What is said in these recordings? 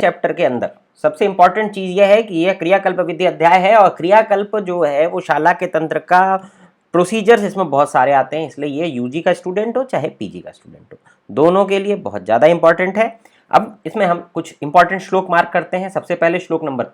Chapter के अंदर सबसे इंपॉर्टेंट चीज यह है कि यह क्रियाकल्प विधि अध्याय है और क्रियाकल्प जो है वो शाला के तंत्र का प्रोसीजर्स इसमें बहुत सारे आते हैं, इसलिए ये यूजी का स्टूडेंट हो चाहे पीजी का स्टूडेंट हो, दोनों के लिए बहुत ज़्यादा इंपॉर्टेंट है। अब इसमें हम कुछ इंपॉर्टेंट श्लोक मार्क करते हैं। सबसे पहले श्लोक नंबर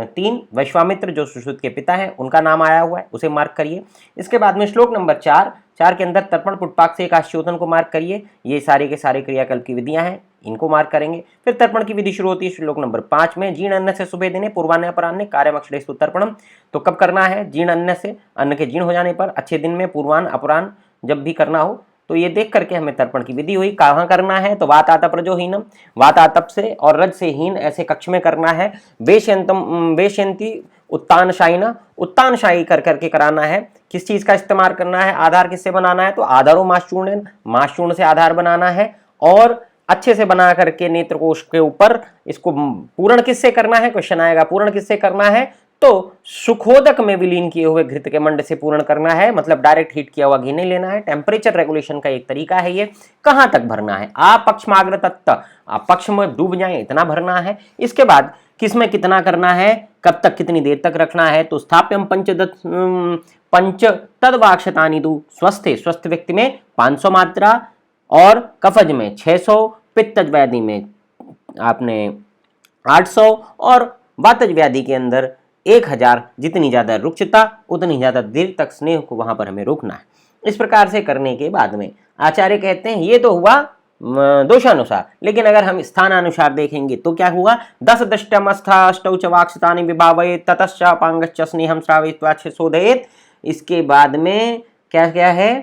3, वैश्वामित्र जो सुश्रुत के पिता हैं उनका नाम आया हुआ है, उसे मार्क करिए। इसके बाद में श्लोक नंबर 4 के अंदर तर्पण पुटपाक से एकाशोधन को मार्क करिए। ये सारे के सारे क्रियाकल्प की विधियां हैं, इनको मार्क करेंगे। फिर तर्पण की विधि शुरू होती है श्लोक नंबर 5 में, जीर्ण अन्न से सुबह दिने पूर्वान्ह अपराह्ने कार्यम अक्षरेषु तर्पणम। तो कब करना है? जीर्ण अन्न से, अन्न के जीर्ण हो जाने पर, अच्छे दिन में, पूर्वान्ह अपराह्न जब भी करना हो। तो ये देख करके हमें तर्पण की विधि हुई। कहाँ करना है? तो वात आतप रजोहीनम, वात आतप से और रज से हीन ऐसे कक्ष में करना है। वेशयंती उत्तानशायिना, उत्तानशायी कर करके कराना है। किस चीज का इस्तेमाल करना है? आधार किससे बनाना है? तो आधारो माशचूर्ण, माशचूर्ण से आधार बनाना है और अच्छे से बना करके नेत्र कोश के ऊपर इसको पूर्ण किससे करना है? क्वेश्चन आएगा पूर्ण किससे करना है? तो सुखोदक में विलीन किए हुए घृत के मंड से पूर्ण करना है, मतलब डायरेक्ट हीट किया हुआ घी नहीं लेना है। टेम्परेचर रेगुलेशन का एक तरीका है ये। कहां तक भरना है? पक्षमाग्र तत्व, आप पक्ष में डूब जाए इतना भरना है। इसके बाद किसमें कितना करना है, कब तक कितनी देर तक रखना है? तो स्थाप्यम पंच तदवाक्षतानि तु स्वस्थ, स्वस्थ व्यक्ति में 500 मात्रा और कफज में 600, पित्तज व्याधि में आपने 800 और वातज व्याधि के अंदर 1000। जितनी ज्यादा रुक्षता उतनी ज्यादा देर तक स्नेह को वहां पर हमें रोकना है। इस प्रकार से करने के बाद में आचार्य कहते हैं ये तो हुआ दोषानुसार, लेकिन अगर हम स्थानानुसार देखेंगे तो क्या हुआ? 10 दष्टमस्था अष्टौ च वाक्षतानि विभावयेत् ततश्च अपांगश्च स्नेहं श्रावयित्वा शोधयेत्। इसके बाद में क्या क्या है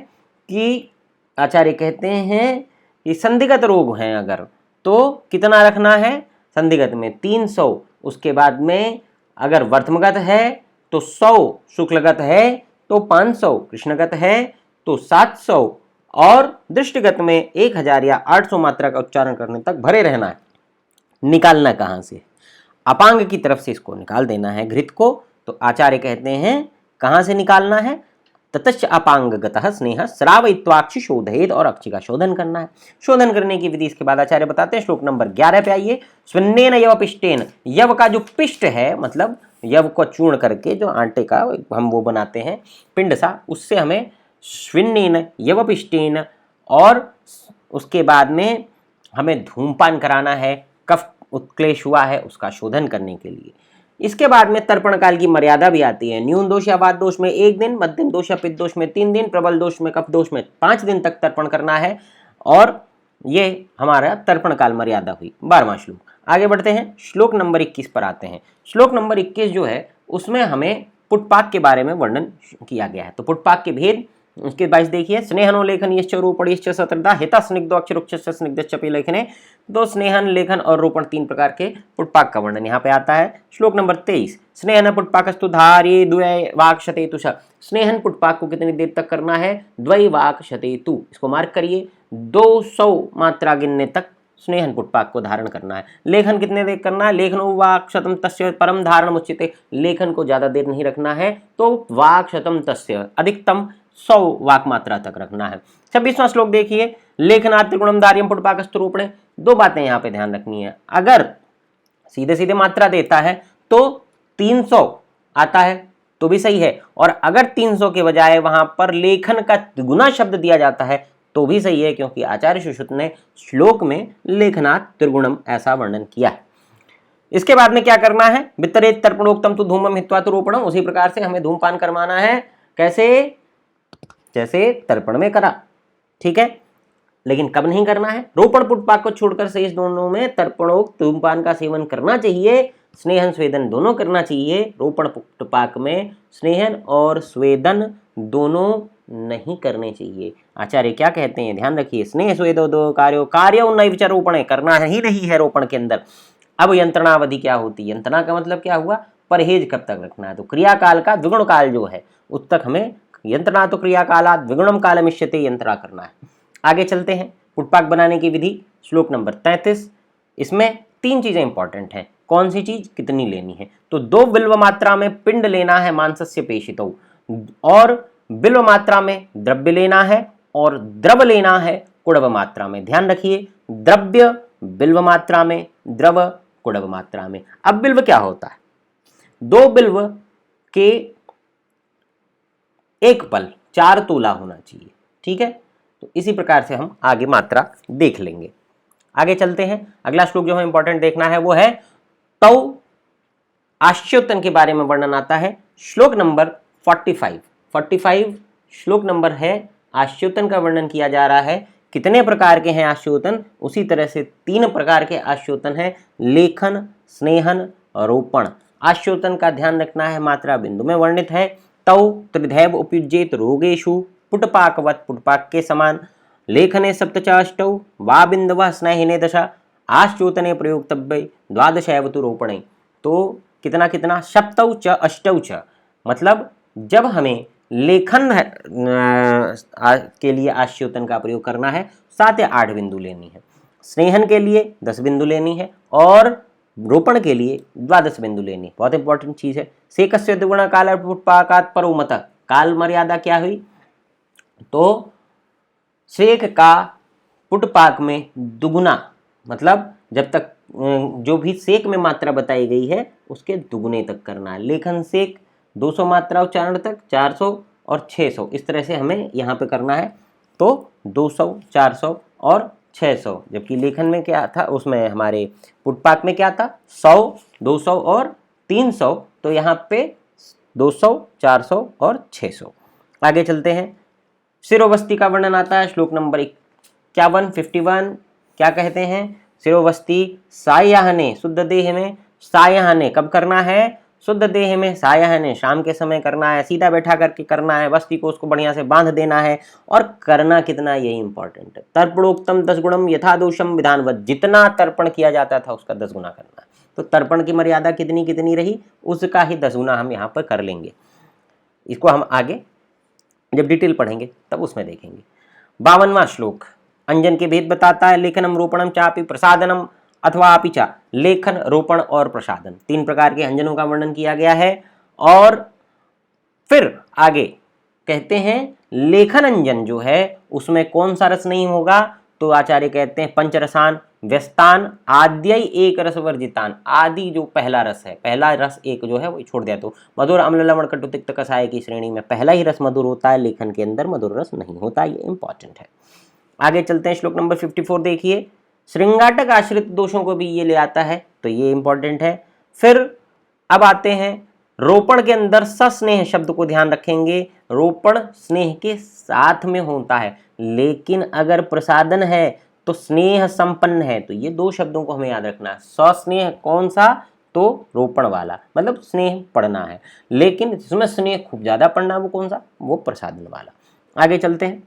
कि आचार्य कहते हैं कि संदिग्ध रोग हैं अगर, तो कितना रखना है? संदिग्ध में 300, उसके बाद में अगर वर्तमगत है तो 100, शुक्लगत है तो 500, कृष्णगत है तो 700 और दृष्टिगत में 1000 या 800 मात्रा का उच्चारण करने तक भरे रहना है। निकालना कहाँ से? अपांग की तरफ से इसको निकाल देना है घृत को। तो आचार्य कहते हैं कहाँ से निकालना है? ततश्च अपांगगतः स्नेह श्रावयित्वाक्षि शोधयेत्, और अक्षि का शोधन करना है। शोधन करने की विधि इसके बाद आचार्य बताते हैं। श्लोक नंबर 11 पे आइए। स्विन्नेन यव पिष्टेन, यव का जो पिष्ट है मतलब यव को चूर्ण करके जो आटे का हम वो बनाते हैं पिंड सा, उससे हमें स्विन्नेन यव पिष्टेन, और उसके बाद में हमें धूमपान कराना है। कफ उत्क्लेश हुआ है उसका शोधन करने के लिए। इसके बाद में तर्पण काल की मर्यादा भी आती है। न्यून दोष या वात दोष में 1 दिन, मध्यम दोष या पित्त दोष में 3 दिन, प्रबल दोष में कफ दोष में 5 दिन तक तर्पण करना है। और ये हमारा तर्पण काल मर्यादा हुई। 12वां श्लोक। आगे बढ़ते हैं, श्लोक नंबर 21 पर आते हैं। श्लोक नंबर 21 जो है उसमें हमें पुटपाक के बारे में वर्णन किया गया है। तो पुटपाक के भेद उसके 22 देखिए। स्नेहनो लेखन यश्च रोपण यश्च सत्रदा हिता स्निग्धो अक्षरुक्षश्च स्निग्धश्च लेखने। दो स्नेहन, लेखन और रोपण 3 प्रकार के पुटपाक का वर्णन यहाँ पे आता है। श्लोक नंबर 23। स्नेहन पुटपाकस्तु धार्ये द्वय वाक्शतेतु। स्नेहन पुटपाक को कितनी देर तक करना है? द्वय वाक्शतेतु, इसको मार्क करिए। 200 मात्रा गिनने तक स्नेहन पुटपाक को धारण करना है। लेखन कितने देर करना है? लेखनो वाक्शतम तस्य परम धारण उच्यते। लेखन को ज्यादा देर नहीं रखना है, तो वाक्शतम तस्य अधिकतम 100 वाक मात्रा तक रखना है। 26वां श्लोक देखिए। लेखनात् त्रिगुणम धार्यम पुटपाकस्तु रोपणे। 2 बातें यहाँ पे ध्यान रखनी है। अगर सीधे सीधे मात्रा देता है तो 300 आता है तो भी सही है, और अगर 300 के बजाय वहां पर लेखन का गुना शब्द दिया जाता है तो भी सही है, क्योंकि आचार्य सुश्रुत ने श्लोक में लेखनात् त्रिगुणम ऐसा वर्णन किया है। इसके बाद में क्या करना है? वितरेत तर्पणोक्तम तु धूमम हित्वा तु रोपणम। उसी प्रकार से हमें धूमपान करवाना है। कैसे? जैसे तर्पण में करा, ठीक है, लेकिन कब नहीं करना है? रोपण पुटपाक को छोड़कर शेष दोनों में तर्पणोक्त धूमपान का सेवन करना चाहिए। स्नेहन स्वेदन दोनों करना चाहिए। रोपण पुटपाक में स्नेहन और स्वेदन दोनों नहीं करने चाहिए। आचार्य क्या कहते हैं? ध्यान रखिए। स्नेह स्वेदो दो कार्यो कार्यो नैव च रोपणे, करना ही नहीं है रोपण के अंदर। अब यंत्रणावधि क्या होती है? यंत्रणा का मतलब क्या हुआ? परहेज कब तक रखना है? तो क्रियाकाल का द्विगुण काल जो है उस तक हमें यंत्रणा तो क्रियाकाला द्विगुणम कालमिष्यते यंत्रणा करना है। आगे चलते हैं। पुटपाक बनाने की विधि श्लोक नंबर 33। इसमें 3 चीजें इंपॉर्टेंट हैं। कौन सी चीज कितनी लेनी है? तो 2 बिल्व मात्रा में पिंड लेना है मांसस्य पेशितो, और बिल्व मात्रा में द्रव्य लेना है, और द्रव लेना है कुड़व मात्रा में। ध्यान रखिए, द्रव्य बिल्व मात्रा में, द्रव कुडव मात्रा में। अब बिल्व क्या होता है? 2 बिल्व के एक पल 4 तोला होना चाहिए, ठीक है। तो इसी प्रकार से हम आगे मात्रा देख लेंगे। आगे चलते हैं। अगला श्लोक जो हमें इंपॉर्टेंट देखना है वो है तौ आश्योतन के बारे में वर्णन आता है। श्लोक नंबर 45 श्लोक नंबर है। आश्योतन का वर्णन किया जा रहा है। कितने प्रकार के हैं आश्योतन? उसी तरह से 3 प्रकार के आश्योतन है, लेखन, स्नेहन, रोपण। आश्योतन का ध्यान रखना है, मात्रा बिंदु में वर्णित है। तौ त्रिधैव उपयुज्येत रोगेषु पुटपाकवत, पुटपाक के समान। लेखने सप्त च अष्टौ वा बिंदवः स्नेहिने दश, आश्योतने प्रयोक्तव्ये द्वादश एव तु रोपणे। तो कितना कितना? सप्तौ च अष्टौ च, मतलब जब हमें लेखन के लिए आश्योतन का प्रयोग करना है 7 या 8 बिंदु लेनी है, स्नेहन के लिए 10 बिंदु लेनी है और रोपण के लिए 12 बिंदु लेनी है। बहुत इंपॉर्टेंट चीज है। सेकस्य द्विगुणा काल पुटपाकात् परोमतः, काल मर्यादा क्या हुई? तो सेक का पुटपाक में दुगुना, मतलब जब तक जो भी सेक में मात्रा बताई गई है उसके दुगुने तक करना है। लेखन सेक 200 मात्रा उच्चारण तक, 400 और 600, इस तरह से हमें यहाँ पे करना है। तो 200, 400 और 600, जबकि लेखन में क्या था, उसमें हमारे पुटपाक में क्या था? 100, 200 और 300। तो यहाँ पे 200, 400 और 600। आगे चलते हैं। शिरोवस्ती का वर्णन आता है। श्लोक नंबर 51 क्या कहते हैं? शिरोवस्ती सायाहने, शुद्ध देह में। सायाहने कब करना है? शुद्ध देह में। सायाहने शाम के समय करना है, सीधा बैठा करके करना है, वस्ती को उसको बढ़िया से बांध देना है। और करना कितना, यही इंपॉर्टेंट है। तर्पणोक्तम 10 गुणम यथा दोषम विधानवत, जितना तर्पण किया जाता था उसका 10 गुना करना है। तो तर्पण की मर्यादा कितनी कितनी रही, उसका ही 10 गुना हम यहाँ पर कर लेंगे। इसको हम आगे जब डिटेल पढ़ेंगे तब उसमें देखेंगे। 52वां श्लोक अंजन के भेद बताता है। लेखनम रोपणम चापि प्रसादनम अथवा अपि च, लेखन, रोपण और प्रसादन, 3 प्रकार के अंजनों का वर्णन किया गया है। और फिर आगे कहते हैं लेखन अंजन जो है उसमें कौन सा रस नहीं होगा? तो आचार्य कहते हैं पंचरसान व्यस्तान आद्य एक रस वर्जितान, आदि जो पहला रस है, पहला रस एक जो है वो छोड़ दिया। तो मधुर अम्ल लवण कटु तिक्त कषाय की श्रेणी में पहला ही रस मधुर होता है, लेखन के अंदर मधुर रस नहीं होता। ये इंपॉर्टेंट है। आगे चलते हैं। श्लोक नंबर 54 देखिए। श्रृंगाटक आश्रित दोषों को भी ये ले आता है, तो ये इंपॉर्टेंट है। फिर अब आते हैं रोपण के अंदर सस्नेह शब्द को ध्यान रखेंगे। रोपण स्नेह के साथ में होता है, लेकिन अगर प्रसादन है तो स्नेह संपन्न है। तो ये 2 शब्दों को हमें याद रखना है। सस्नेह कौन सा? तो रोपण वाला, मतलब स्नेह पढ़ना है, लेकिन जिसमें स्नेह खूब ज्यादा पढ़ना वो कौन सा? वो प्रसादन वाला। आगे चलते हैं।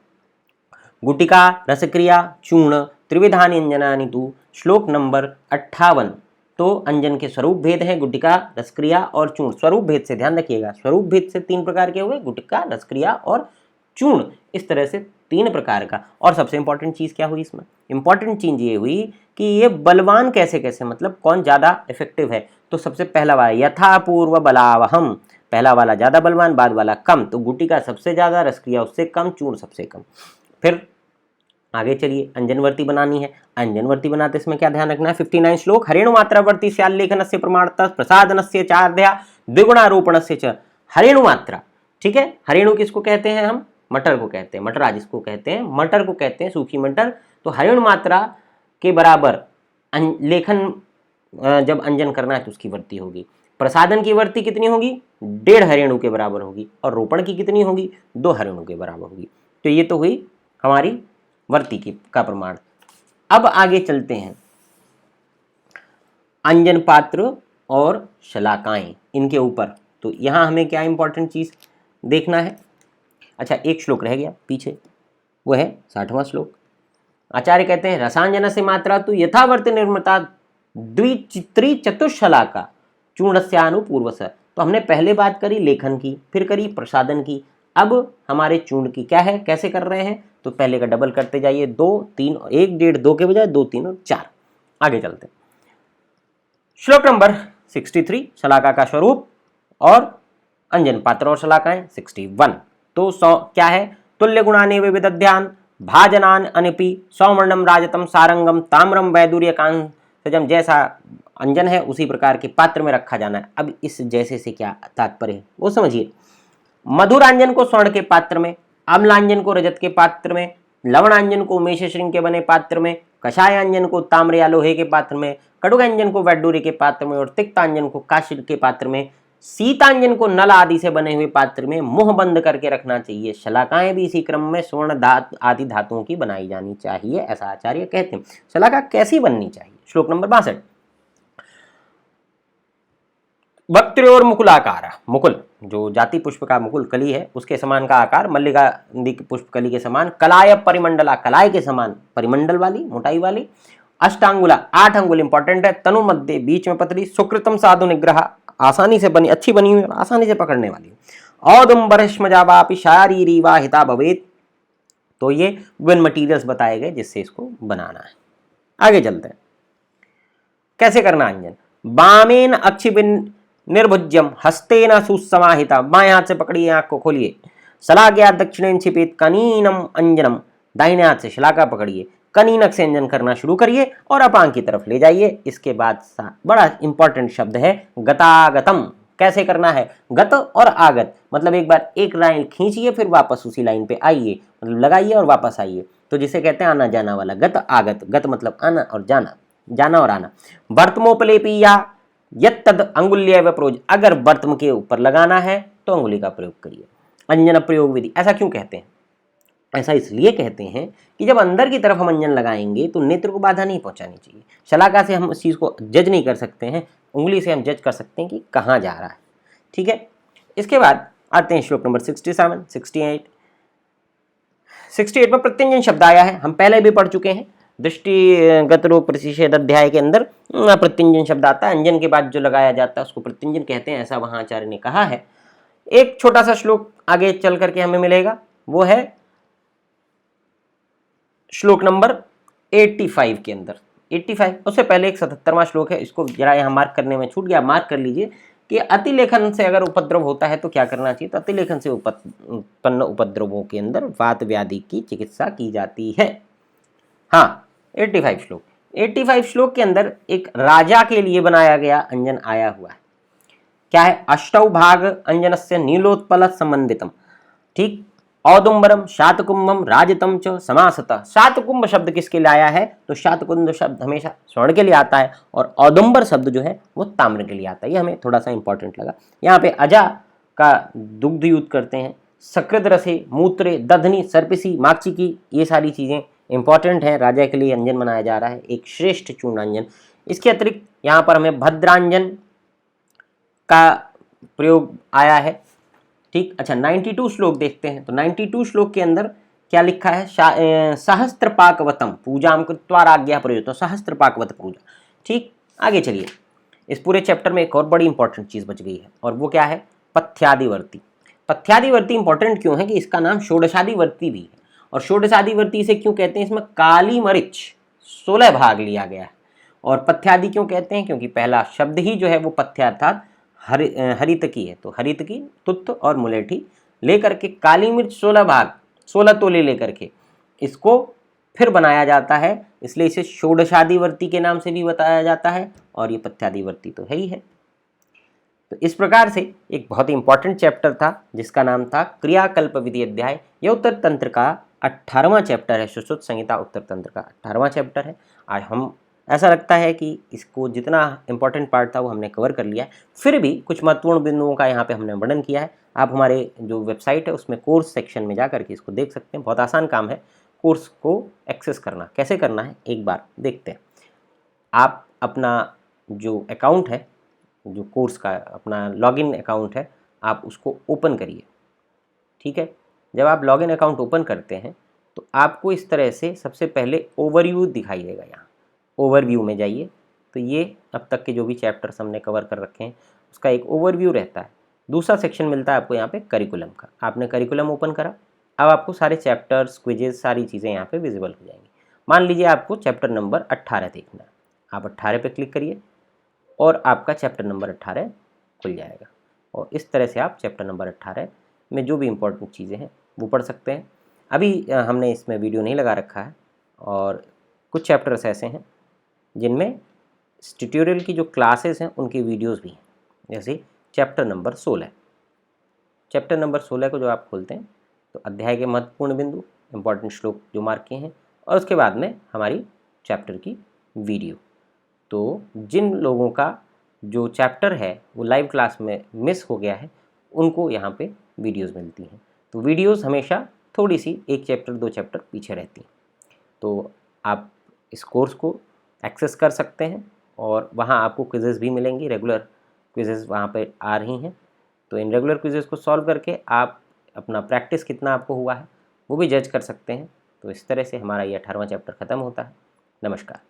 गुटिका रसक्रिया चूर्ण त्रिविधानि अंजनानि तु, श्लोक नंबर 58। तो अंजन के स्वरूप भेद है, गुटिका, रसक्रिया और चूर्ण। स्वरूप भेद से ध्यान रखिएगा, स्वरूप भेद से 3 प्रकार के हुए, गुटिका, रसक्रिया और चूर्ण, इस तरह से 3 प्रकार का। और सबसे इंपॉर्टेंट चीज क्या हुई इसमें? इंपॉर्टेंट चीज ये हुई कि ये बलवान कैसे कैसे, मतलब कौन ज्यादा इफेक्टिव है। तो सबसे पहला वाला यथापूर्व बलावहम, पहला वाला ज्यादा बलवान, बाद वाला कम। तो गुटिका सबसे ज्यादा, रसक्रिया उससे कम, चूर्ण सबसे कम। फिर आगे चलिए, अंजनवर्ती बनानी है। अंजनवर्ती बनाते इसमें क्या ध्यान रखना है? 59 श्लोक। हरेणु मात्रावर्ती स्याल्लेखनस्य प्रमाणतः प्रसादनस्य चार्ध्या द्विगुणारोपणस्य च। हरेणु मात्रा, ठीक है। हरेणु किसको कहते हैं हम? मटर को कहते हैं, मटरा जिसको कहते हैं, मटर को कहते हैं, सूखी मटर। तो हरेणु मात्रा के बराबर लेखन जब अंजन करना है तो उसकी वर्ती होगी। प्रसादन की वर्ती कितनी होगी? 1.5 हरेणु के बराबर होगी। और रोपण की कितनी होगी? 2 हरेणु के बराबर होगी। तो ये तो हुई हमारी वर्ती की का प्रमाण। अब आगे चलते हैं। अंजन पात्र और शलाकाएं, इनके ऊपर तो यहां हमें क्या इंपॉर्टेंट चीज देखना है? अच्छा, एक श्लोक रह गया पीछे, वो है 60वां श्लोक। आचार्य कहते हैं रसांजन से मात्रा तो यथावर्त निर्मता द्विचित्री चतुशलाका चूर्णस्यानुपूर्वस। तो हमने पहले बात करी लेखन की, फिर करी प्रसादन की, अब हमारे चूर्ण की क्या है, कैसे कर रहे हैं? तो पहले का डबल करते जाइए, 2, 3, 1, 1.5, 2 के बजाय 2, 3 और 4। आगे चलते हैं। श्लोक नंबर 63 शलाका का स्वरूप और अंजन पात्र और शलाकाएं 61। तो 100 क्या है? तुल्य गुणानि विविधध्यान भाजनान अनिपि सौवर्णम राजतम सारंगम ताम्रम वैदुर्यकांसजम, जैसा अंजन है उसी प्रकार के पात्र में रखा जाना है। अब इस जैसे से क्या तात्पर्य है वो समझिए। मधुरांजन को स्वर्ण के पात्र में, अम्लांजन को रजत के पात्र में, लवणांजन को उमेश श्रृंग के बने पात्र में, कषायांजन को ताम्र या लोहे के पात्र में, कटुकांजन को वैडूर्य के पात्र में और तिक्तांजन को काष्ठ के पात्र में, शीतांजन को नल आदि से बने हुए पात्र में मुंह बंद करके रखना चाहिए। शलाकाएं भी इसी क्रम में स्वर्ण धातु आदि धातुओं की बनाई जानी चाहिए, ऐसा आचार्य कहते हैं। शलाका कैसी बननी चाहिए? श्लोक नंबर 62। वक्त्र्योर मुकुलाकार, मुकुल जो जाति पुष्प का मुकुल कली है उसके समान का आकार, मल्लिका आदि पुष्प कली के समान, कलाय परिमंडला कलाय के समान परिमंडल वाली मोटाई वाली, अष्टांगुला 8 अंगुल इंपॉर्टेंट है, तनु मध्य बीच में पतली, सुकृतम साधु निग्रह आसानी से बनी, अच्छी बनी हुई, आसानी से पकड़ने वाली, औदुम्बरश्मजावापि शारीरी वा हिता भवेत। तो ये विभिन्न मटीरियल्स बताए गए जिससे इसको बनाना है। आगे चलते हैं, कैसे करना अंजन। बामेन अक्षिबिन निर्भुज्यम हस्तेन सुसमाहिता, बाएं हाथ से पकड़िए, आंख को खोलिए। शलाघ्या दक्षिणेन छिपेत कनीनम अंजनम, दाहिने हाथ से शलाका पकड़िए, कनीनक से अंजन करना शुरू करिए और अपांग की तरफ ले जाइए। इसके बाद बड़ा इंपॉर्टेंट शब्द है गतागतम। कैसे करना है? गत और आगत, मतलब एक बार एक लाइन खींचिए फिर वापस उसी लाइन पे आइए, मतलब लगाइए और वापस आइए, तो जिसे कहते हैं आना जाना वाला। गत आगत, गत मतलब आना और जाना, जाना और आना। वर्तमोपलेपी या यत्तद अंगुल्य व प्रोज, अगर वर्तम के ऊपर लगाना है तो अंगुली का प्रयोग करिए। अंजन प्रयोग विधि, ऐसा क्यों कहते हैं? ऐसा इसलिए कहते हैं कि जब अंदर की तरफ हम अंजन लगाएंगे तो नेत्र को बाधा नहीं पहुंचानी चाहिए। शलाका से हम उस चीज़ को जज नहीं कर सकते हैं, उंगली से हम जज कर सकते हैं कि कहाँ जा रहा है। ठीक है, इसके बाद आते हैं श्लोक नंबर 67, 68। 68 में प्रत्यंजन शब्द आया है, हम पहले भी पढ़ चुके हैं। दृष्टिगत रोग प्रतिषेध अध्याय के अंदर प्रत्यंजन शब्द आता है, अंजन के बाद जो लगाया जाता है उसको प्रत्यंजन कहते हैं, ऐसा वहां आचार्य ने कहा है। एक छोटा सा श्लोक आगे चल करके हमें मिलेगा, वो है श्लोक नंबर 85 के अंदर। 85 उससे पहले एक 77वां श्लोक है, इसको जरा यहाँ मार्क करने में छूट गया, मार्क कर लीजिए कि अतिलेखन से अगर उपद्रव होता है तो क्या करना चाहिए। तो अतिलेखन से उत्पन्न उपद्रवों के अंदर वात व्याधि की चिकित्सा की जाती है। हाँ, 85 श्लोक के अंदर एक राजा के लिए बनाया गया अंजन आया हुआ है। क्या है? अष्टौ भाग अंजनस्य नीलोत्पल संबंधितम। ठीक, औदुम्बरम शातकुंभम राजतम च समासतः। शातकुंभ शब्द किसके लिए आया है? तो शातकुंभ शब्द हमेशा स्वर्ण के लिए आता है और औदुम्बर शब्द जो है वो ताम्र के लिए आता है। ये हमें थोड़ा सा इंपॉर्टेंट लगा। यहाँ पे अजा का दुग्ध यूज करते हैं, सकृत रसे, मूत्रे, दधनी, सर्पिसी, माक्षिकी, ये सारी चीजें इंपॉर्टेंट है। राजा के लिए अंजन बनाया जा रहा है, एक श्रेष्ठ चूर्णांजन। इसके अतिरिक्त यहाँ पर हमें भद्रांजन का प्रयोग आया है। ठीक, अच्छा 92 श्लोक देखते हैं। तो 92 श्लोक के अंदर क्या लिखा है? सहस्त्रपाकवतम पूजाम कृत्वा राज्ञा प्रयुक्त, सहस्त्रपाकवत पूजा। ठीक, आगे चलिए। इस पूरे चैप्टर में एक और बड़ी इंपॉर्टेंट चीज बच गई है और वो क्या है? पथ्यादिवर्ती। पथ्यादिवर्ती इंपॉर्टेंट क्यों है कि इसका नाम षोडशादिवर्ती भी है। और षोडशादिवर्ती से क्यों कहते हैं? इसमें काली मरिच 16 भाग लिया गया है। और पथ्यादि क्यों कहते हैं? क्योंकि पहला शब्द ही जो है वो पथ्य अर्थात हरित की है। तो हरित की तुत्त और मुलेठी लेकर के काली मिर्च 16 भाग 16 तोले लेकर के इसको फिर बनाया जाता है, इसलिए इसे षोडशादिवर्ती के नाम से भी बताया जाता है और ये पथ्यादिवर्ती तो है ही है। तो इस प्रकार से एक बहुत ही इंपॉर्टेंट चैप्टर था जिसका नाम था क्रियाकल्प विधि अध्याय। यह उत्तर तंत्र का 18वां चैप्टर है, सुश्रुत संहिता उत्तर तंत्र का 18वां चैप्टर है। आज हम ऐसा लगता है कि इसको जितना इंपॉर्टेंट पार्ट था वो हमने कवर कर लिया है। फिर भी कुछ महत्वपूर्ण बिंदुओं का यहाँ पे हमने वर्णन किया है। आप हमारे जो वेबसाइट है उसमें कोर्स सेक्शन में जा करके इसको देख सकते हैं। बहुत आसान काम है कोर्स को एक्सेस करना। कैसे करना है एक बार देखते हैं। आप अपना जो अकाउंट है, जो कोर्स का अपना लॉगिन अकाउंट है, आप उसको ओपन करिए। ठीक है, जब आप लॉगिन अकाउंट ओपन करते हैं तो आपको इस तरह से सबसे पहले ओवरव्यू दिखाई देगा। यहाँ ओवरव्यू में जाइए तो ये अब तक के जो भी चैप्टर्स हमने कवर कर रखे हैं उसका एक ओवरव्यू रहता है। दूसरा सेक्शन मिलता है आपको यहाँ पे करिकुलम का। आपने करिकुलम ओपन करा, अब आपको सारे चैप्टर्स, क्विजेज, सारी चीज़ें यहाँ पे विजिबल हो जाएंगी। मान लीजिए आपको चैप्टर नंबर 18 देखना है, आप 18 पे क्लिक करिए और आपका चैप्टर नंबर 18 खुल जाएगा। और इस तरह से आप चैप्टर नंबर 18 में जो भी इम्पोर्टेंट चीज़ें हैं वो पढ़ सकते हैं। अभी हमने इसमें वीडियो नहीं लगा रखा है और कुछ चैप्टर्स ऐसे हैं जिनमें इस ट्यूटोरियल की जो क्लासेस हैं उनकी वीडियोस भी हैं, जैसे चैप्टर नंबर 16। चैप्टर नंबर 16 को जो आप खोलते हैं तो अध्याय के महत्वपूर्ण बिंदु, इंपॉर्टेंट श्लोक जो मार्क किए हैं, और उसके बाद में हमारी चैप्टर की वीडियो। तो जिन लोगों का जो चैप्टर है वो लाइव क्लास में मिस हो गया है, उनको यहाँ पे वीडियोस मिलती हैं। तो वीडियोस हमेशा थोड़ी सी 1 चैप्टर 2 चैप्टर पीछे रहती हैं। तो आप इस कोर्स को एक्सेस कर सकते हैं और वहाँ आपको क्विज़ेज़ भी मिलेंगी, रेगुलर क्विज़ेज़ वहाँ पे आ रही हैं। तो इन रेगुलर क्विज़ेज़ को सॉल्व करके आप अपना प्रैक्टिस कितना आपको हुआ है वो भी जज कर सकते हैं। तो इस तरह से हमारा ये 18वां चैप्टर ख़त्म होता है। नमस्कार।